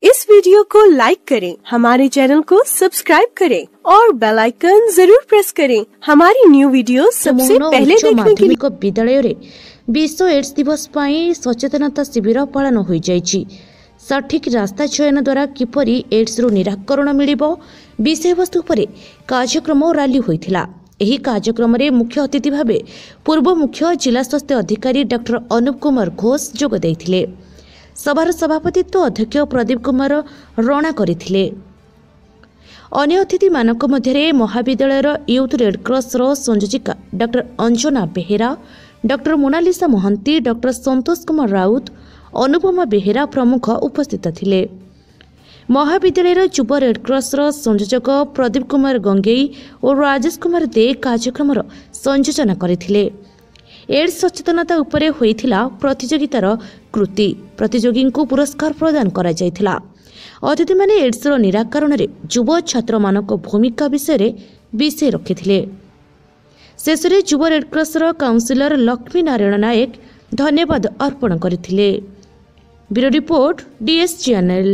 इस वीडियो को लाइक करें, हमारे चैनल को सब्सक्राइब करें और बेल आइकन जरूर प्रेस करें हमारी न्यू वीडियो सबसे पहले देखने के लिए। विद्यालय रे विश्व एड्स दिवस पर सचेतनता शिविर पालन हो जाइछि। सठिक रास्ता चयन द्वारा किपरि एड्स रु निराकरण मिलिबो विषय वस्तु पर कार्यक्रम रैली होइथिला। एही कार्यक्रम रे मुख्य अतिथि भावे पूर्व मुख्य जिला स्वास्थ्य अधिकारी डॉक्टर अनुप कुमार घोष जोग दैथिले। सभार सभापतित्व अध्यक्ष प्रदीप कुमार रणा करथिले। अन्य अतिथि मानक मध्यरे महाविद्यालय यूथ रेडक्रॉस संयोजिका doctor Anjana Behera, doctor Monalisa Mohanty, doctor Santosh Kumar Rout, Anupama Behera प्रमुख उपस्थित थिले। महाविद्यालय युव रेडक्रॉस संयोजक प्रदीप कुमार गंगेई और राजेश कुमार दे कार्यक्रम संयोजन करथिले। एड्स सचेतनता उपरे होइथिला प्रतियोगितार कृति। प्रतियोगी को पुरस्कार प्रदान करा जायथिला। अतिथि माने एड्स निराकरण रे युव छात्र मानक भूमिका विषय रखिथिले। शेष रे युव रेडक्रॉस काउंसिलर लक्ष्मी नारायण नायक धन्यवाद अर्पण करथिले। Bureau report DS channel.